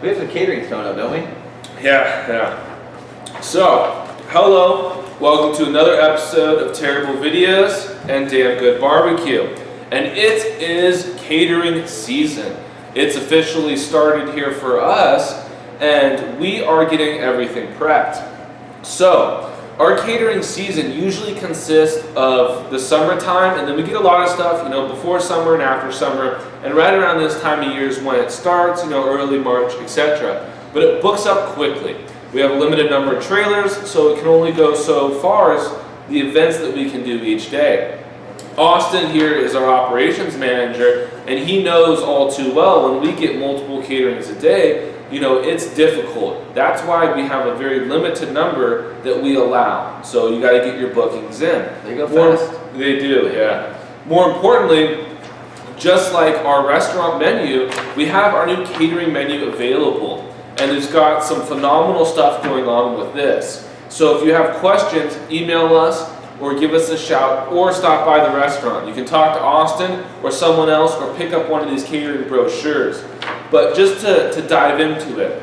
We have some catering coming up, don't we? Yeah. So, hello, welcome to another episode of Terrible Videos and Damn Good Barbecue. And it is catering season. It's officially started here for us, and we are getting everything prepped. So, our catering season usually consists of the summertime, and then we get a lot of stuff, before summer and after summer, and right around this time of year is when it starts, early March, etc. But it books up quickly. We have a limited number of trailers, so it can only go so far as the events that we can do each day. Austin here is our operations manager, and he knows all too well when we get multiple caterings a day, it's difficult. That's why we have a very limited number that we allow. So you got to get your bookings in. They go fast. They do, yeah. More importantly, just like our restaurant menu, we have our new catering menu available. And it's got some phenomenal stuff going on with this. So if you have questions, email us or give us a shout or stop by the restaurant. You can talk to Austin or someone else or pick up one of these catering brochures. But just to dive into it,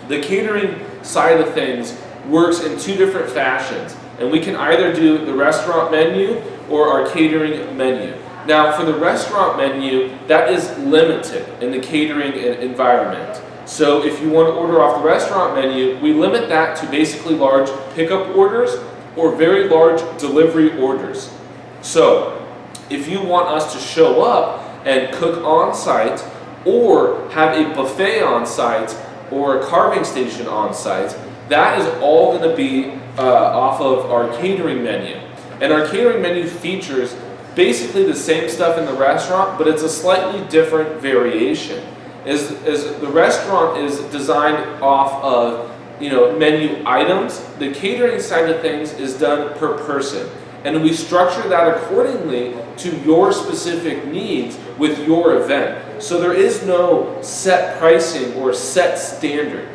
the catering side of things works in two different fashions. And we can either do the restaurant menu or our catering menu. Now for the restaurant menu, that is limited in the catering environment. So if you want to order off the restaurant menu, we limit that to basically large pickup orders or very large delivery orders. So if you want us to show up and cook on site or have a buffet on site or a carving station on site, that is all going to be off of our catering menu. And our catering menu features basically the same stuff in the restaurant, but it's a slightly different variation. As the restaurant is designed off of menu items, the catering side of things is done per person. And we structure that accordingly to your specific needs with your event. So there is no set pricing or set standard.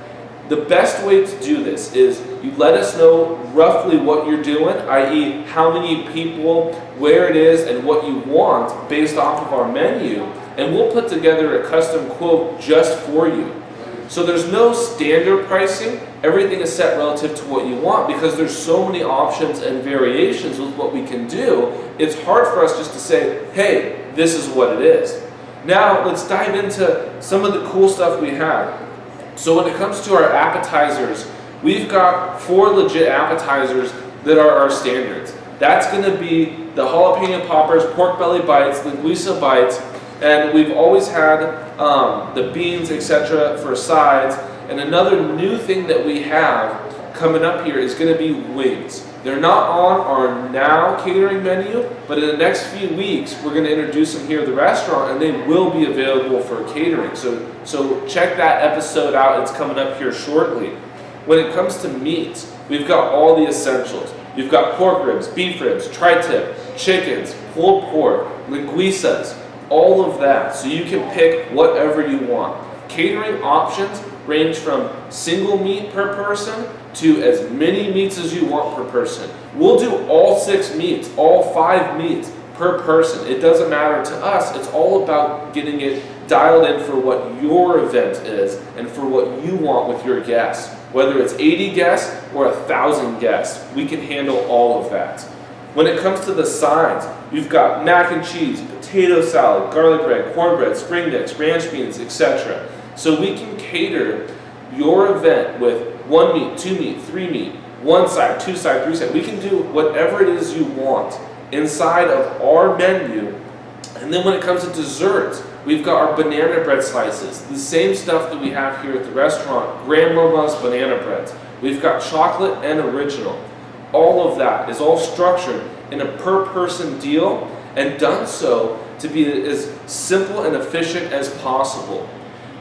The best way to do this is you let us know roughly what you're doing, i.e. how many people, where it is, and what you want based off of our menu, and we'll put together a custom quote just for you. So there's no standard pricing. Everything is set relative to what you want because there's so many options and variations with what we can do. It's hard for us just to say, hey, this is what it is. Now let's dive into some of the cool stuff we have. So when it comes to our appetizers, we've got 4 legit appetizers that are our standards. That's going to be the jalapeno poppers, pork belly bites, linguiça bites, and we've always had the beans, etc. for sides. And another new thing that we have coming up here is going to be wings. They're not on our now catering menu, but in the next few weeks we're going to introduce them here at the restaurant, and they will be available for catering. So check that episode out. It's coming up here shortly. When it comes to meats, we've got all the essentials. You've got pork ribs, beef ribs, tri-tip, chickens, pulled pork, linguiças, all of that. So you can pick whatever you want. Catering options range from single meat per person to as many meats as you want per person. We'll do all 6 meats, all 5 meats per person. It doesn't matter to us. It's all about getting it dialed in for what your event is and for what you want with your guests. Whether it's 80 guests or 1,000 guests, we can handle all of that. When it comes to the sides, we've got mac and cheese, potato salad, garlic bread, cornbread, spring mix, ranch beans, etc. So we can cater your event with 1 meat, 2 meat, 3 meat, 1 side, 2 side, 3 side. We can do whatever it is you want inside of our menu. And then when it comes to desserts, we've got our banana bread slices, the same stuff that we have here at the restaurant, grandmama's banana breads. We've got chocolate and original. All of that is all structured in a per person deal and done so to be as simple and efficient as possible.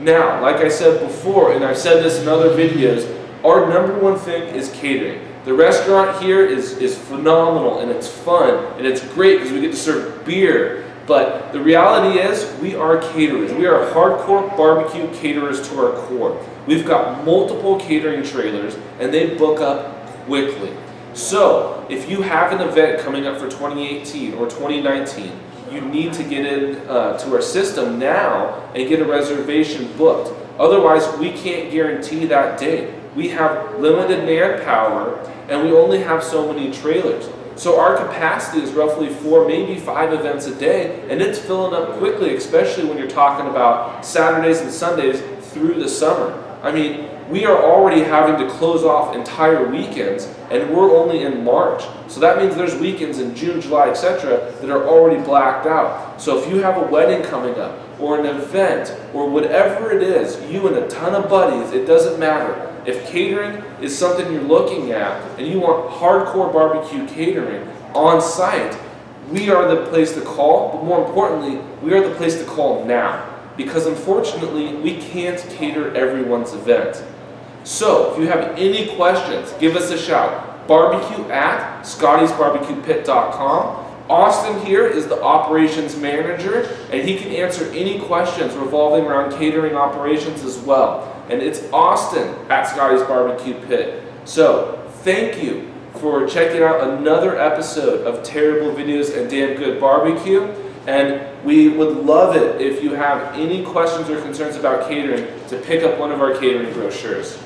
Now, like I said before, and I've said this in other videos, our number one thing is catering. The restaurant here is phenomenal and it's fun and it's great because we get to serve beer. But the reality is we are caterers. We are hardcore barbecue caterers to our core. We've got multiple catering trailers and they book up quickly. So if you have an event coming up for 2018 or 2019, you need to get in to our system now and get a reservation booked. Otherwise, we can't guarantee that date. We have limited manpower and we only have so many trailers. So our capacity is roughly 4, maybe 5 events a day, and it's filling up quickly, especially when you're talking about Saturdays and Sundays through the summer. I mean, we are already having to close off entire weekends, and we're only in March. So that means there's weekends in June, July, etc. that are already blacked out. So if you have a wedding coming up, or an event, or whatever it is, you and a ton of buddies, it doesn't matter. If catering is something you're looking at, and you want hardcore barbecue catering on site, we are the place to call, but more importantly, we are the place to call now. Because unfortunately, we can't cater everyone's event. So, if you have any questions, give us a shout. barbecue@scottysbarbecuepit.com. Austin here is the operations manager, and he can answer any questions revolving around catering operations as well. And it's Austin at Scotty's Barbecue Pit. So, thank you for checking out another episode of Terrible Videos and Damn Good Barbecue. And we would love it if you have any questions or concerns about catering to pick up one of our catering brochures.